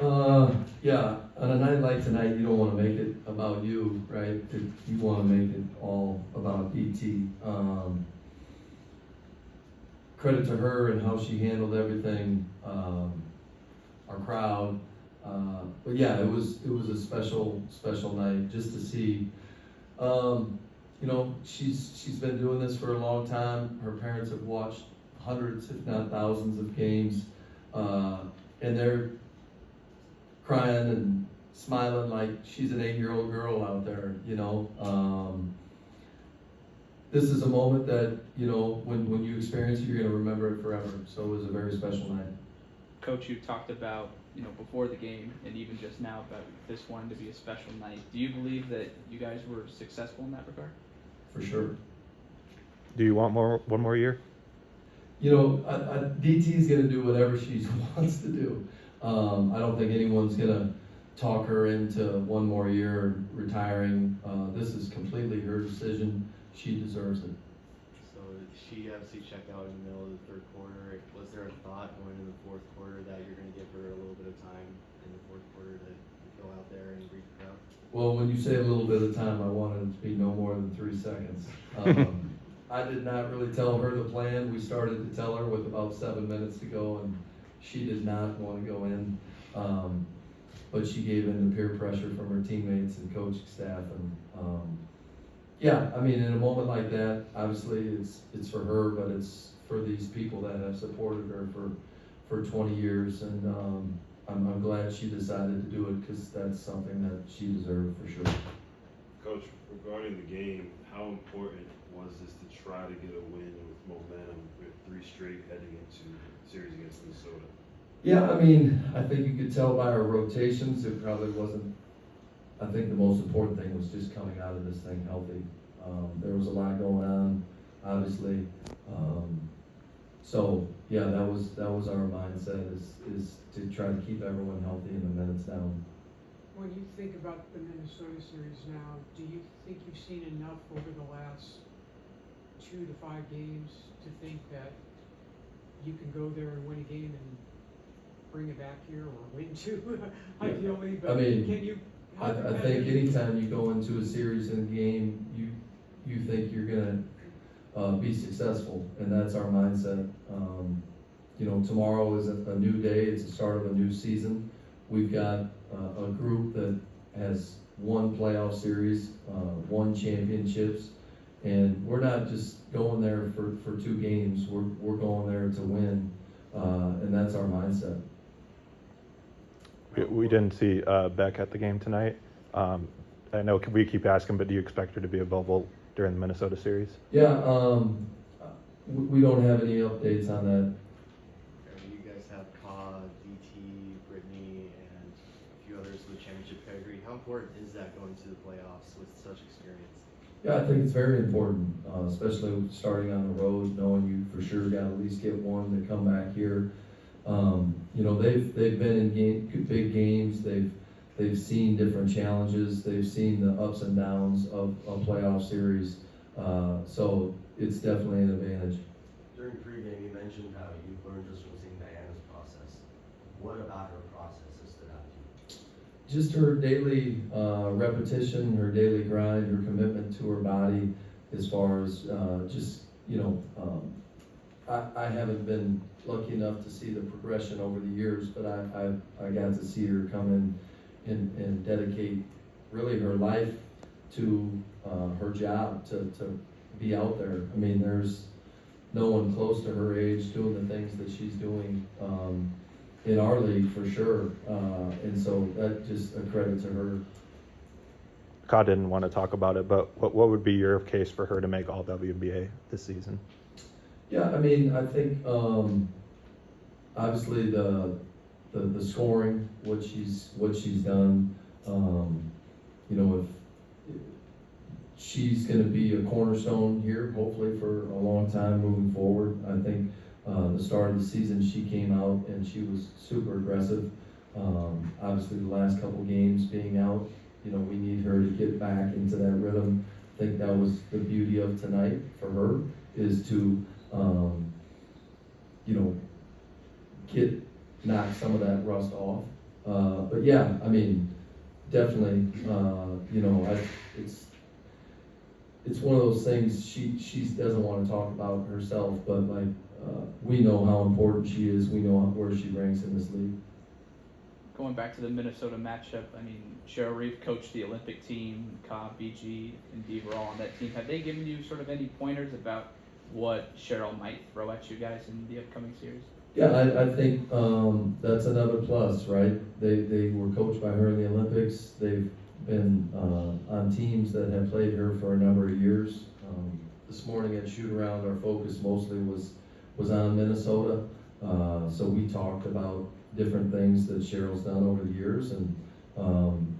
Yeah, on a night like tonight, you don't want to make it about you, right? You want to make it all about DT. Credit to her and how she handled everything, our crowd. But yeah, it was a special night just to see. She's been doing this for a long time. Her parents have watched hundreds, if not thousands, of games, and they're crying and smiling like she's an 8-year-old girl out there. This is a moment that when you experience it, you're going to remember it forever. So it was a very special night. Coach, you talked about, before the game and even just now about this wanting to be a special night. Do you believe that you guys were successful in that regard? For sure. Do you want one more year? DT is going to do whatever she wants to do. I don't think anyone's going to talk her into one more year retiring. This is completely her decision. She deserves it. So she obviously checked out in the middle of the third quarter. Was there a thought going into the fourth quarter that you're going to give her a little bit of time in the fourth quarter to go out there and read the crowd? Well, when you say a little bit of time, I wanted it to be no more than 3 seconds. I did not really tell her the plan. We started to tell her with about 7 minutes to go, and she did not want to go in. But she gave in to peer pressure from her teammates and coaching staff. And yeah, I mean, in a moment like that, obviously it's for her, but it's for these people that have supported her for 20 years. And I'm glad she decided to do it because that's something that she deserved for sure. Coach, regarding the game, how important was this to try to get a win with momentum with 3 straight heading into the series against Minnesota? Yeah, I mean, I think you could tell by our rotations, it probably wasn't. I think the most important thing was just coming out of this thing healthy. There was a lot going on, obviously. So yeah, that was our mindset is to try to keep everyone healthy and the minutes down. When you think about the Minnesota series now, do you think you've seen enough over the last 2 to 5 games to think that you can go there and win a game and bring it back here, or win 2, ideally? But I mean, can you? I think anytime you go into a series in a game, you think you're gonna be successful, and that's our mindset. Tomorrow is a new day. It's the start of a new season. We've got a group that has won playoff series, won championships, and we're not just going there for 2 games. We're going there to win, and that's our mindset. We didn't see Beck at the game tonight. I know we keep asking, but do you expect her to be available during the Minnesota series? Yeah, we don't have any updates on that. You guys have DT, Brittany, and a few others with championship pedigree. How important is that going to the playoffs with such experience? Yeah, I think it's very important, especially starting on the road, knowing you for sure got to at least get one to come back here. They've been in big games. They've seen different challenges. They've seen the ups and downs of a playoff series. So it's definitely an advantage. During pregame, you mentioned how you've learned just from seeing Diana's process. What about her process has stood out to you? Just her daily repetition, her daily grind, her commitment to her body, as far as I haven't been lucky enough to see the progression over the years, but I got to see her come in and dedicate really her life to her job, to be out there. I mean, there's no one close to her age doing the things that she's doing in our league for sure. And so that just a credit to her. Ka didn't want to talk about it, but what would be your case for her to make all WNBA this season? Yeah, I mean, I think obviously the scoring, what she's done. If she's going to be a cornerstone here, hopefully for a long time moving forward. I think the start of the season she came out and she was super aggressive. Obviously, the last couple games being out, we need her to get back into that rhythm. I think that was the beauty of tonight for her, is to knock some of that rust off. But yeah, I mean, definitely, you know, it's one of those things, she doesn't wanna talk about herself, but like, we know how important she is, we know where she ranks in this league. Going back to the Minnesota matchup, I mean, Cheryl Reeve coached the Olympic team, Cobb, BG, and Dee were all on that team. Have they given you sort of any pointers about what Cheryl might throw at you guys in the upcoming series? Yeah, I think, that's another plus, right? They were coached by her in the Olympics, they've been, on teams that have played her for a number of years. This morning at shoot around, our focus mostly was on Minnesota, so we talked about different things that Cheryl's done over the years, and,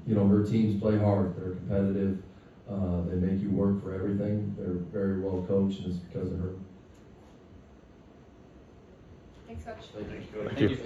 you know, her teams play hard, they're competitive, they make you work for everything, they're very well coached, and it's because of her. Thanks, Coach. Thank you. Thank Thank you. you.